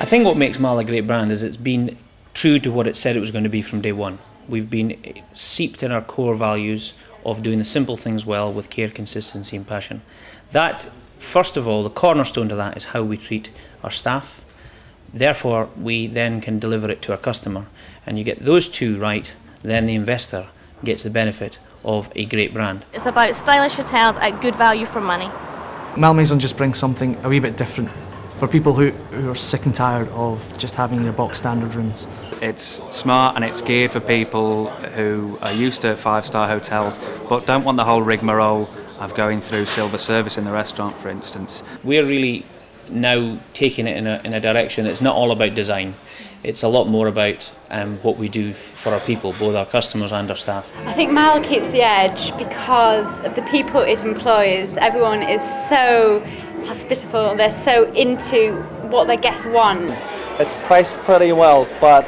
I think what makes Mall a great brand is it's been true to what it said it was going to be from day one. We've been seeped in our core values of doing the simple things well with care, consistency and passion. That, first of all, the cornerstone to that is how we treat our staff. Therefore, we then can deliver it to our customer. And you get those two right, then the investor gets the benefit of a great brand. It's about stylish hotels at good value for money. Malmaison just brings something a wee bit different for people who are sick and tired of just having your box standard rooms. It's smart and it's geared for people who are used to five-star hotels but don't want the whole rigmarole of going through silver service in the restaurant, for instance. We're really now taking it in a direction that's not all about design. It's a lot more about what we do for our people, both our customers and our staff. I think Mall keeps the edge because of the people it employs. Everyone is so hospitable, they're so into what their guests want. It's priced pretty well, but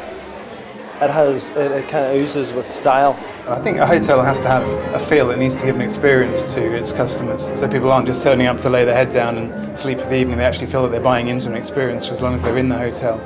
it kind of oozes with style. I think a hotel has to have a feel. It needs to give an experience to its customers, so people aren't just turning up to lay their head down and sleep for the evening. They actually feel that they're buying into an experience for as long as they're in the hotel.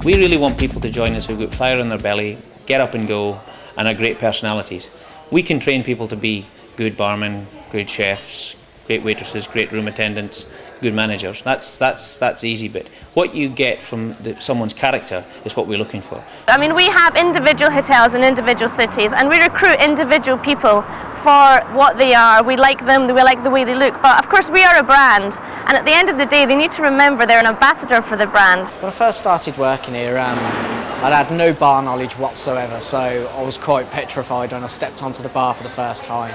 We really want people to join us who've got fire in their belly, get up and go, and are great personalities. We can train people to be good barmen, good chefs, great waitresses, great room attendants, good managers. That's the easy bit. What you get from someone's character is what we're looking for. I mean, we have individual hotels in individual cities and we recruit individual people for what they are. We like them, we like the way they look, but of course we are a brand, and at the end of the day they need to remember they're an ambassador for the brand. When I first started working here, I'd had no bar knowledge whatsoever, so I was quite petrified when I stepped onto the bar for the first time.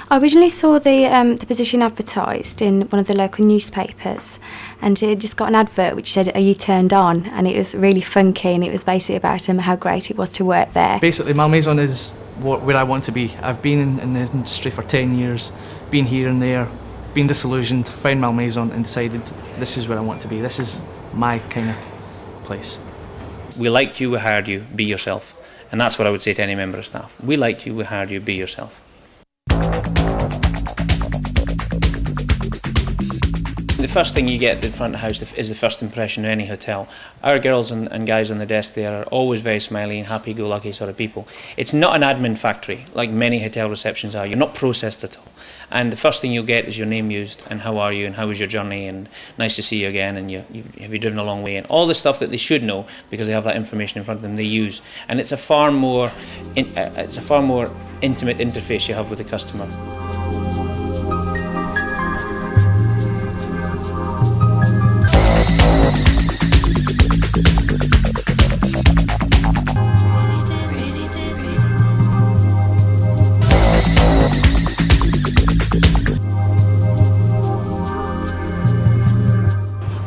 I originally saw the position advertised in one of the local newspapers, and it just got an advert which said, "Are you turned on?" And it was really funky, and it was basically about how great it was to work there. Basically, Malmaison is where I want to be. I've been in the industry for 10 years, been here and there, been disillusioned, found Malmaison and decided this is where I want to be. This is my kind of place. We liked you, we hired you, be yourself. And that's what I would say to any member of staff. We liked you, we hired you, be yourself. The first thing you get at the front of the house is the first impression of any hotel. Our girls and guys on the desk there are always very smiley and happy-go-lucky sort of people. It's not an admin factory like many hotel receptions are. You're not processed at all. And the first thing you'll get is your name used and how are you and how was your journey and nice to see you again and have you driven a long way and all the stuff that they should know because they have that information in front of them they use. And it's a far more intimate interface you have with the customer.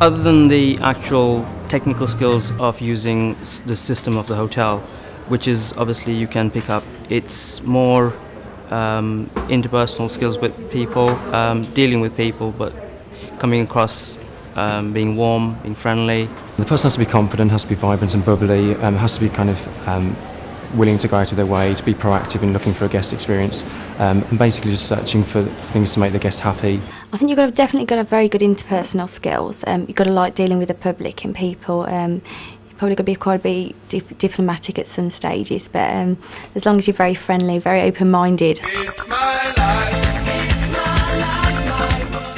Other than the actual technical skills of using the system of the hotel, which is obviously you can pick up, it's more interpersonal skills with people, dealing with people, but coming across being warm, being friendly. The person has to be confident, has to be vibrant and bubbly, has to be kind of willing to go out of their way, to be proactive in looking for a guest experience, and basically just searching for things to make the guest happy. I think you've definitely got to have very good interpersonal skills. You've got to like dealing with the public and people. You've probably got to be quite a bit diplomatic at some stages, but as long as you're very friendly, very open-minded.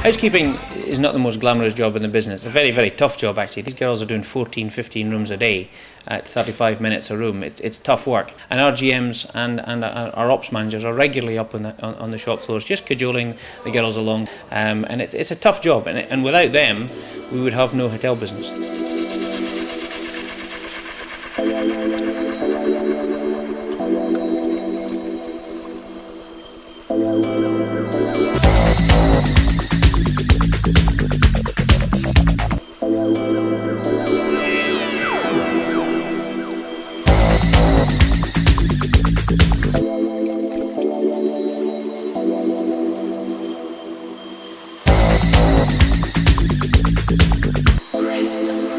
Housekeeping is not the most glamorous job in the business. It's a very, very tough job actually. These girls are doing 14, 15 rooms a day at 35 minutes a room. It's tough work. And our GMs and our ops managers are regularly up on the shop floors just cajoling the girls along. And it's a tough job, and without them we would have no hotel business. Crystal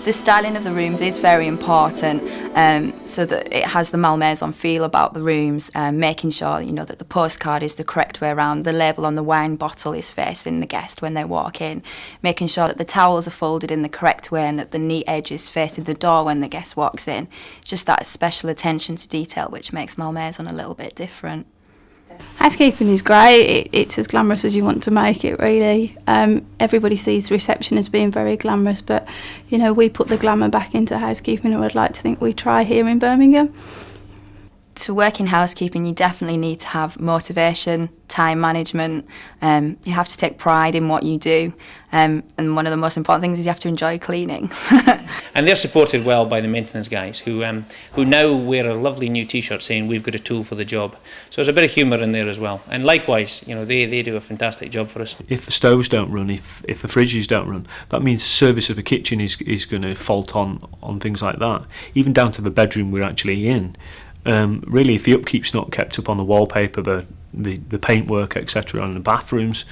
The styling of the rooms is very important, so that it has the Malmaison feel about the rooms, making sure that the postcard is the correct way around, the label on the wine bottle is facing the guest when they walk in, making sure that the towels are folded in the correct way and that the neat edge is facing the door when the guest walks in. It's just that special attention to detail which makes Malmaison a little bit different. Housekeeping is great. It's as glamorous as you want to make it, really. Everybody sees the reception as being very glamorous, but we put the glamour back into housekeeping, and I'd like to think we try here in Birmingham. To work in housekeeping, you definitely need to have motivation, time management. You have to take pride in what you do, and one of the most important things is you have to enjoy cleaning. And they're supported well by the maintenance guys who now wear a lovely new T-shirt saying we've got a tool for the job. So there's a bit of humour in there as well. And likewise, they do a fantastic job for us. If the stoves don't run, if the fridges don't run, that means the service of the kitchen is going to fault on things like that. Even down to the bedroom we're actually in. Really, if the upkeep's not kept up on the wallpaper, the paintwork, etc., on the bathrooms,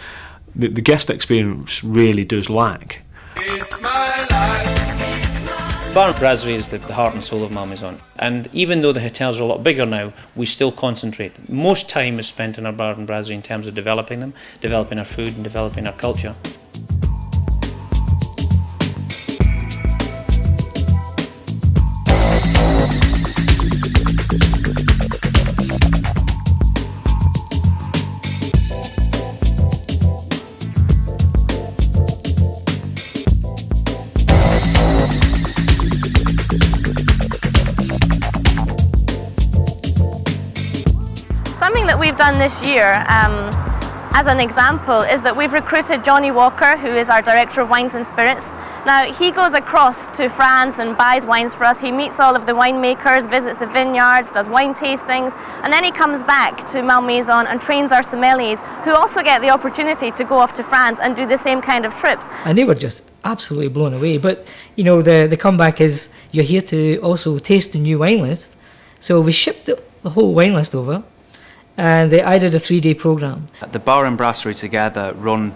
the guest experience really does lack. Bar and Brasserie is the heart and soul of Malmaison, and even though the hotels are a lot bigger now, we still concentrate. Most time is spent in our Bar and Brasserie in terms of developing them, developing our food and developing our culture. Something that we've done this year, as an example, is that we've recruited Johnny Walker, who is our Director of Wines and Spirits. Now, he goes across to France and buys wines for us. He meets all of the winemakers, visits the vineyards, does wine tastings, and then he comes back to Malmaison and trains our sommeliers, who also get the opportunity to go off to France and do the same kind of trips. And they were just absolutely blown away. But, the comeback is you're here to also taste the new wine list. So we shipped the whole wine list over, and I did a 3-day programme. The bar and brasserie together run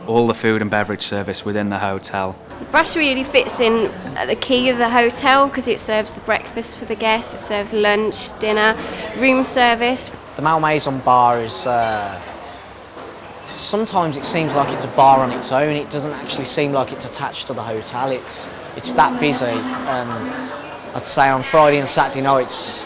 all the food and beverage service within the hotel. The brasserie really fits in at the key of the hotel because it serves the breakfast for the guests, it serves lunch, dinner, room service. The Malmaison bar is... sometimes it seems like it's a bar on its own. It doesn't actually seem like it's attached to the hotel. It's that busy. I'd say on Friday and Saturday nights,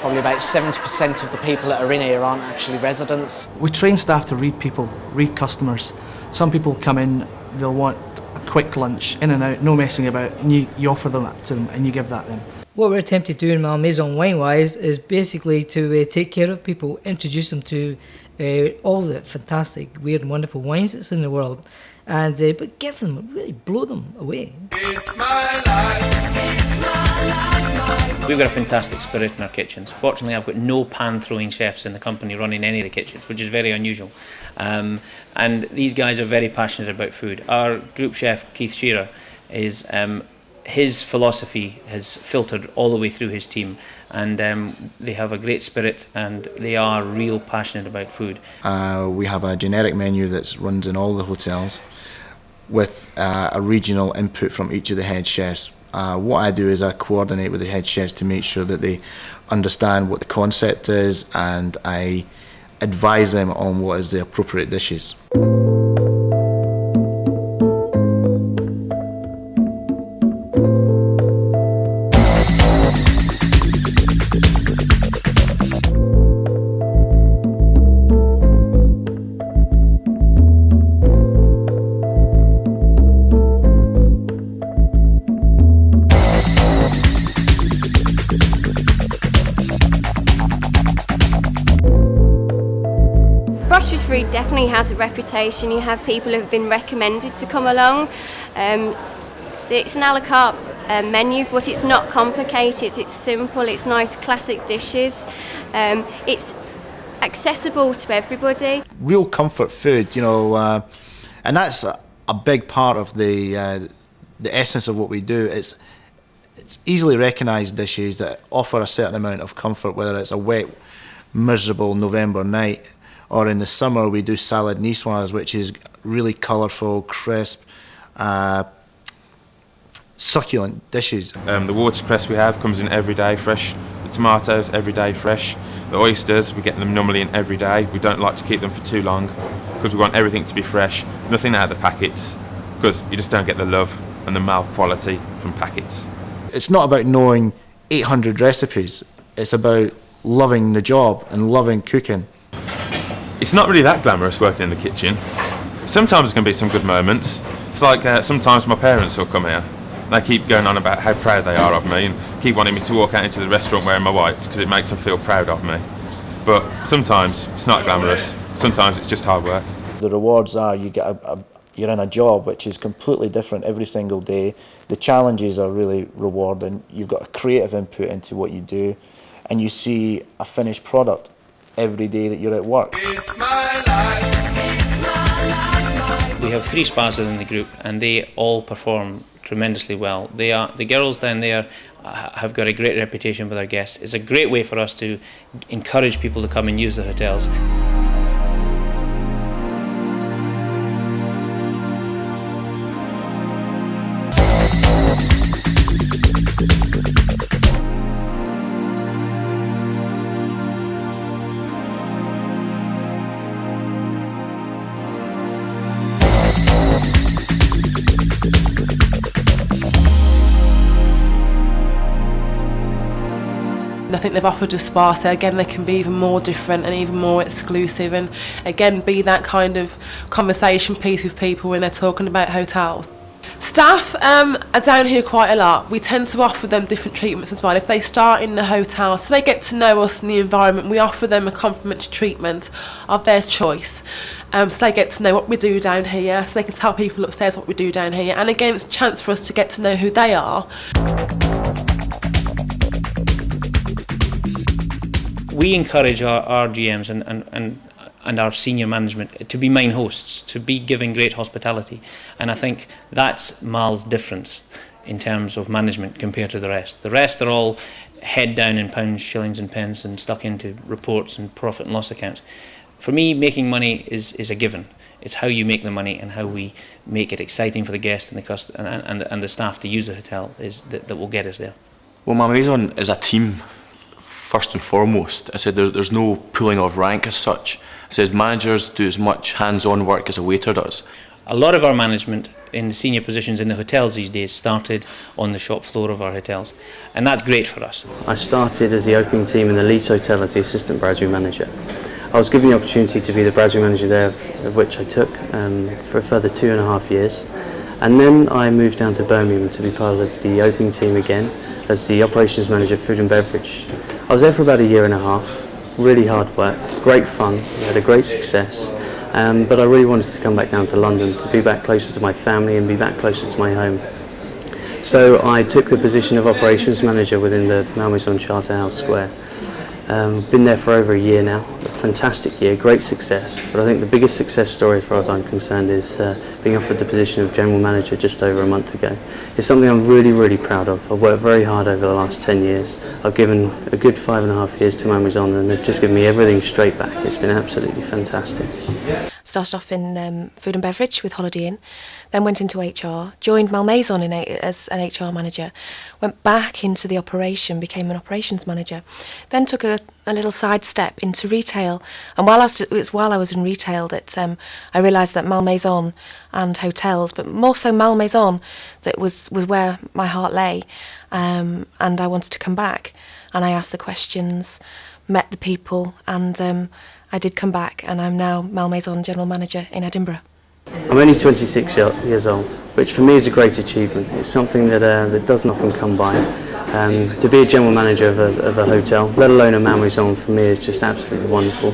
probably about 70% of the people that are in here aren't actually residents. We train staff to read people, read customers. Some people come in, they'll want a quick lunch, in and out, no messing about, and you offer them that to them and you give that them. What we're attempting to do in Malmaison wine-wise is basically to take care of people, introduce them to all the fantastic, weird and wonderful wines that's in the world, and but give them, really blow them away. It's my life. We've got a fantastic spirit in our kitchens. Fortunately, I've got no pan-throwing chefs in the company running any of the kitchens, which is very unusual. And these guys are very passionate about food. Our group chef, Keith Shearer, is his philosophy has filtered all the way through his team, and they have a great spirit and they are real passionate about food. We have a generic menu that runs in all the hotels with a regional input from each of the head chefs. What I do is I coordinate with the head chefs to make sure that they understand what the concept is, and I advise them on what is the appropriate dishes. Brasserie definitely has a reputation. You have people who have been recommended to come along. It's an a la carte menu, but it's not complicated. It's simple. It's nice classic dishes. It's accessible to everybody. Real comfort food, and that's a big part of the essence of what we do. It's easily recognised dishes that offer a certain amount of comfort, whether it's a wet, miserable November night, or in the summer we do salad niçoise, which is really colourful, crisp. succulent dishes. The watercress we have comes in every day fresh. The tomatoes every day fresh. The oysters, we get them normally in every day. We don't like to keep them for too long because we want everything to be fresh, nothing out of the packets, because you just don't get the love and the mild quality from packets. It's not about knowing 800 recipes, it's about loving the job and loving cooking. It's not really that glamorous working in the kitchen. Sometimes there can be some good moments. It's like sometimes my parents will come here. They keep going on about how proud they are of me and keep wanting me to walk out into the restaurant wearing my whites because it makes them feel proud of me. But sometimes it's not glamorous. Sometimes it's just hard work. The rewards are you get you're in a job which is completely different every single day. The challenges are really rewarding. You've got a creative input into what you do and you see a finished product every day that you're at work. We have 3 spas within the group and they all perform tremendously well. The girls down there have got a great reputation with our guests. It's a great way for us to encourage people to come and use the hotels. I think they've offered a spa, so again they can be even more different and even more exclusive, and again be that kind of conversation piece with people when they're talking about hotels. Staff are down here quite a lot. We tend to offer them different treatments as well. If they start in the hotel, so they get to know us and the environment, we offer them a complimentary treatment of their choice. So they get to know what we do down here, so they can tell people upstairs what we do down here, and again it's a chance for us to get to know who they are. We encourage our GMs and our senior management to be main hosts, to be giving great hospitality. And I think that's Mal's difference in terms of management compared to the rest. The rest are all head down in pounds, shillings and pence and stuck into reports and profit and loss accounts. For me, making money is a given. It's how you make the money and how we make it exciting for the guest and the the staff to use the hotel that will get us there. Well, Malmaison is a team. First and foremost, I said there's no pulling of rank as such. I said managers do as much hands-on work as a waiter does. A lot of our management in senior positions in the hotels these days started on the shop floor of our hotels, and that's great for us. I started as the opening team in the Leeds Hotel as the assistant brasserie manager. I was given the opportunity to be the brasserie manager there, of which I took for a further 2.5 years. And then I moved down to Birmingham to be part of the opening team again as the operations manager of food and beverage. I was there for about 1.5 years, really hard work, great fun, we had a great success, but I really wanted to come back down to London to be back closer to my family and be back closer to my home. So I took the position of operations manager within the Malmaison Charterhouse Square. Been there for over 1 year now, a fantastic year, great success, but I think the biggest success story as far as I'm concerned is being offered the position of general manager just over a month ago. It's something I'm really, really proud of. I've worked very hard over the last 10 years. I've given a good 5.5 years to Malmaison and they've just given me everything straight back. It's been absolutely fantastic. Started off in food and beverage with Holiday Inn, then went into HR, joined Malmaison as an HR manager, went back into the operation, became an operations manager, then took a little sidestep into retail. And while I was in retail that I realised that Malmaison and hotels, but more so Malmaison, that was where my heart lay, and I wanted to come back. And I asked the questions, met the people, and I did come back, and I'm now Malmaison General Manager in Edinburgh. I'm only 26 years old, which for me is a great achievement. It's something that doesn't often come by. To be a general manager of a hotel, let alone a Malmaison, for me is just absolutely wonderful.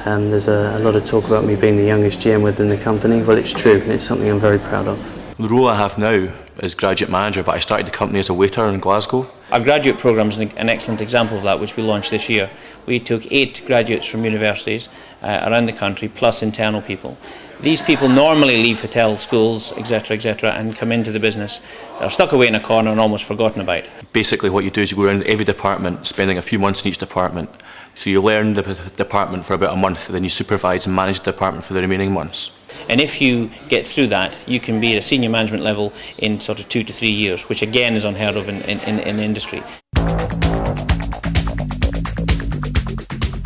There's a lot of talk about me being the youngest GM within the company. Well, it's true, and it's something I'm very proud of. The role I have now is graduate manager, but I started the company as a waiter in Glasgow. Our graduate programme is an excellent example of that, which we launched this year. We took 8 graduates from universities around the country, plus internal people. These people normally leave hotel schools, etc., and come into the business, are stuck away in a corner and almost forgotten about. Basically what you do is you go around every department, spending a few months in each department, So you learn the department for about a month, then you supervise and manage the department for the remaining months. And if you get through that, you can be at a senior management level in sort of 2 to 3 years, which again is unheard of in the industry.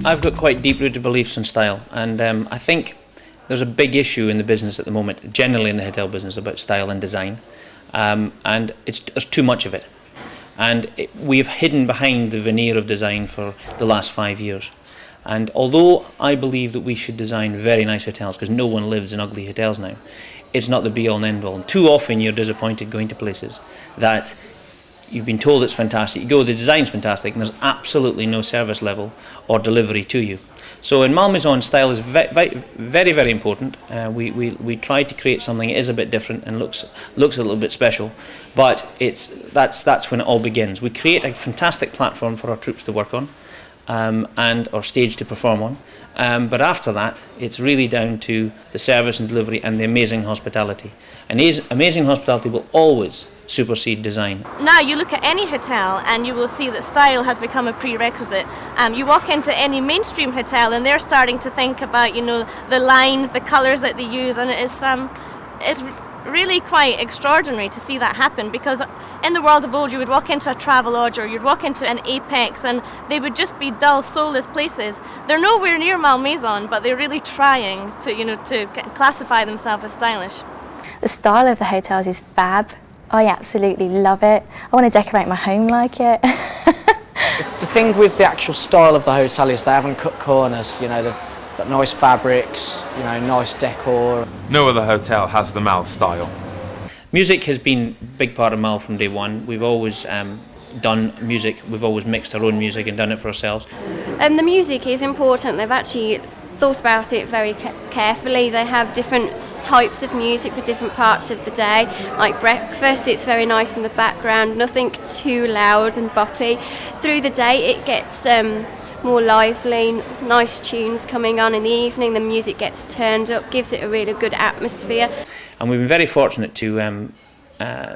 I've got quite deep-rooted beliefs in style, and I think there's a big issue in the business at the moment, generally in the hotel business, about style and design, and there's too much of it. And we've hidden behind the veneer of design for the last 5 years. And although I believe that we should design very nice hotels, because no one lives in ugly hotels now, it's not the be-all and end-all. And too often you're disappointed going to places that you've been told it's fantastic. You go, the design's fantastic, and there's absolutely no service level or delivery to you. So in Malmaison, style is very, very important. We try to create something that is a bit different and looks a little bit special, but that's when it all begins. We create a fantastic platform for our troops to work on, and our stage to perform on. But after that, it's really down to the service and delivery and the amazing hospitality. And amazing hospitality will always supersede design. Now you look at any hotel and you will see that style has become a prerequisite. You walk into any mainstream hotel and they're starting to think about, the lines, the colours that they use, and it's really quite extraordinary to see that happen, because in the world of old you would walk into a Travelodge or you'd walk into an Apex and they would just be dull, soulless places. They're nowhere near Malmaison, but they're really trying to classify themselves as stylish. The style of the hotels is fab. I absolutely love it. I want to decorate my home like it. The thing with the actual style of the hotel is they haven't cut corners, they've got nice fabrics, nice decor. No other hotel has the Mal style. Music has been a big part of Mal from day one. We've always done music, we've always mixed our own music and done it for ourselves. The music is important. They've actually thought about it very carefully. They have different types of music for different parts of the day. Like breakfast, it's very nice in the background, nothing too loud and boppy. Through the day it gets more lively, nice tunes coming on. In the evening the music gets turned up, gives it a really good atmosphere. And we've been very fortunate to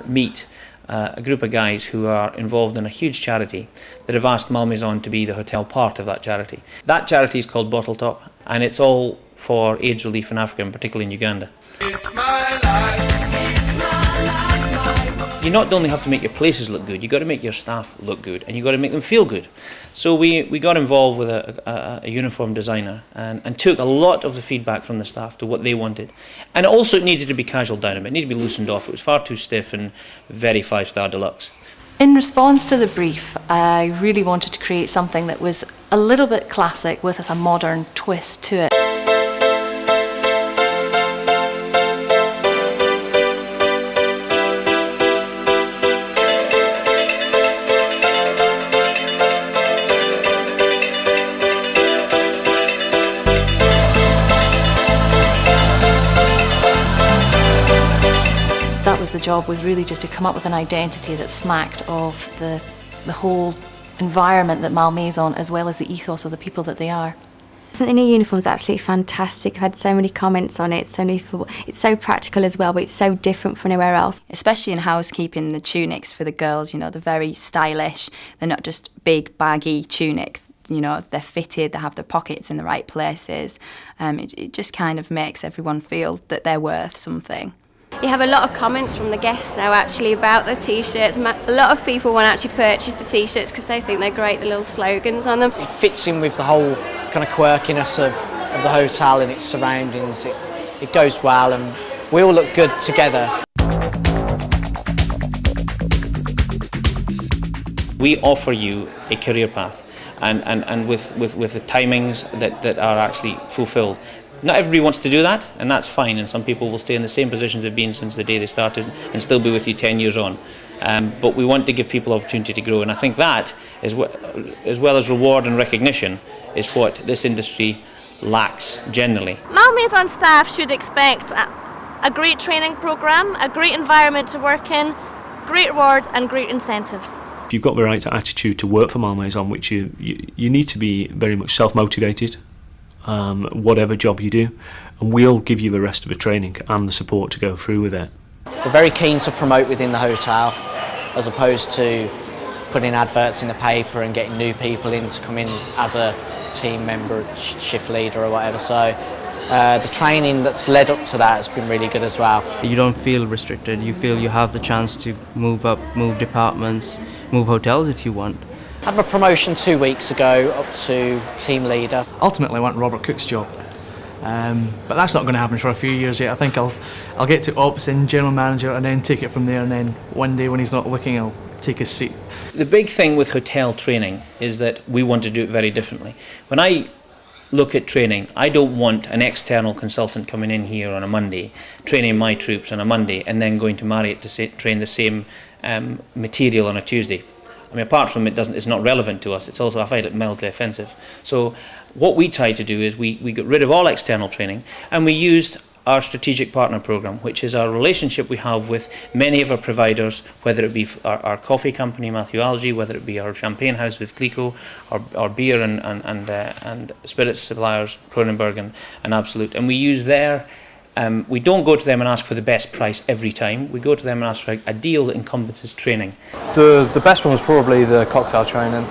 meet a group of guys who are involved in a huge charity that have asked Malmaison to be the hotel part of that charity. That charity is called Bottle Top, and it's all for AIDS relief in Africa, and particularly in Uganda. You not only have to make your places look good, you've got to make your staff look good, and you've got to make them feel good. So we got involved with a uniform designer and took a lot of the feedback from the staff to what they wanted. And also it needed to be casual down a bit, it needed to be loosened off. It was far too stiff and very 5-star deluxe. In response to the brief, I really wanted to create something that was a little bit classic with a modern twist to it. The job was really just to come up with an identity that smacked of the whole environment that Malmaison, as well as the ethos of the people that they are. I think the new uniform's absolutely fantastic. I've had so many comments on it, so many people. It's so practical as well, but it's so different from anywhere else. Especially in housekeeping, the tunics for the girls, they're very stylish. They're not just big, baggy tunics. They're fitted, they have their pockets in the right places. It just kind of makes everyone feel that they're worth something. You have a lot of comments from the guests now actually about the t-shirts. A lot of people want to actually purchase the t-shirts because they think they're great, the little slogans on them. It fits in with the whole kind of quirkiness of the hotel and its surroundings. It goes well and we all look good together. We offer you a career path and with the timings that are actually fulfilled. Not everybody wants to do that, and that's fine, and some people will stay in the same positions they've been since the day they started and still be with you 10 years on. But we want to give people opportunity to grow, and I think that, is what, as well as reward and recognition, is what this industry lacks generally. Malmaison staff should expect a great training programme, a great environment to work in, great rewards and great incentives. If you've got the right attitude to work for Malmaison, which you need to be very much self-motivated, whatever job you do, and we'll give you the rest of the training and the support to go through with it. We're very keen to promote within the hotel, as opposed to putting adverts in the paper and getting new people in to come in as a team member, shift leader or whatever. So the training that's led up to that has been really good as well. You don't feel restricted. You feel you have the chance to move up, move departments, move hotels if you want. I had my promotion 2 weeks ago up to team leader. Ultimately I want Robert Cook's job. But that's not going to happen for a few years yet. I think I'll get to ops, then general manager, and then take it from there, and then one day when he's not looking I'll take his seat. The big thing with hotel training is that we want to do it very differently. When I look at training, I don't want an external consultant coming in here on a Monday, training my troops on a Monday, and then going to Marriott to train the same material on a Tuesday. I mean, apart from it's not relevant to us, it's also, I find it mildly offensive. So what we try to do is we got rid of all external training, and we used our strategic partner program, which is our relationship we have with many of our providers, whether it be our coffee company, Matthew Algie, whether it be our champagne house with Glico, our beer and spirits suppliers, Kronenberg and Absolute. And we use we don't go to them and ask for the best price every time. We go to them and ask for a deal that encompasses training. The best one was probably the cocktail training.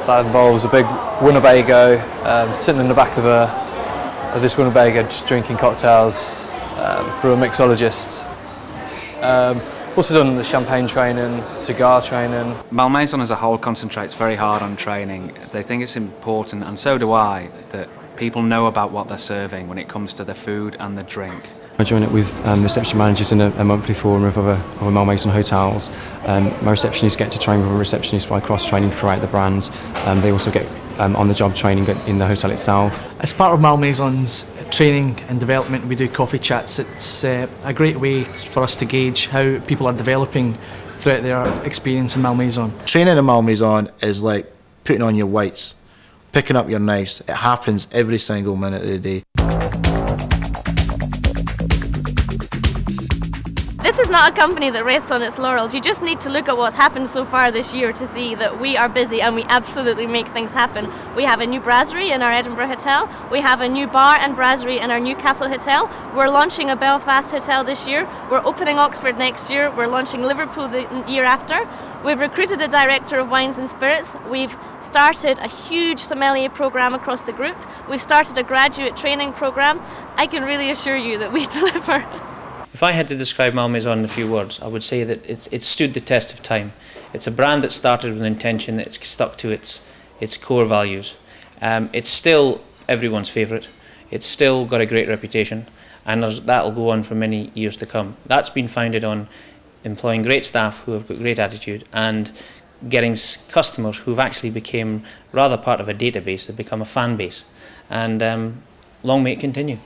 That involves a big Winnebago, sitting in the back of this Winnebago just drinking cocktails through a mixologist. Also done the champagne training, cigar training. Malmaison as a whole concentrates very hard on training. They think it's important, and so do I, that people know about what they're serving when it comes to the food and the drink. I join it with reception managers in a monthly forum of other Malmaison hotels. My receptionists get to train with a receptionist by cross-training throughout the brand. They also get on-the-job training in the hotel itself. As part of Malmaison's training and development, we do coffee chats. It's a great way for us to gauge how people are developing throughout their experience in Malmaison. Training in Malmaison is like putting on your whites, picking up your knives. It happens every single minute of the day. This is not a company that rests on its laurels. You just need to look at what's happened so far this year to see that we are busy and we absolutely make things happen. We have a new brasserie in our Edinburgh hotel. We have a new bar and brasserie in our Newcastle hotel. We're launching a Belfast hotel this year. We're opening Oxford next year. We're launching Liverpool the year after. We've recruited a director of wines and spirits. We've started a huge sommelier program across the group. We've started a graduate training program. I can really assure you that we deliver. If I had to describe Malmaison in a few words, I would say that it's stood the test of time. It's a brand that started with an intention that's stuck to its core values. It's still everyone's favourite. It's still got a great reputation, and that'll go on for many years to come. That's been founded on employing great staff who have got great attitude and getting customers who've actually become rather part of a database. They've become a fan base, and long may it continue.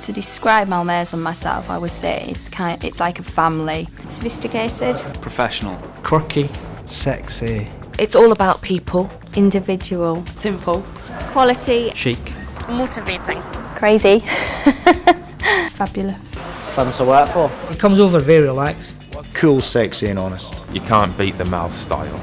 To describe Malmaison myself, I would say it's like a family. Sophisticated. Professional. Quirky. Sexy. It's all about people. Individual. Simple. Quality. Chic. Motivating. Crazy. Fabulous. Fun to work for. It comes over very relaxed. Cool, sexy and honest. You can't beat the Mal style.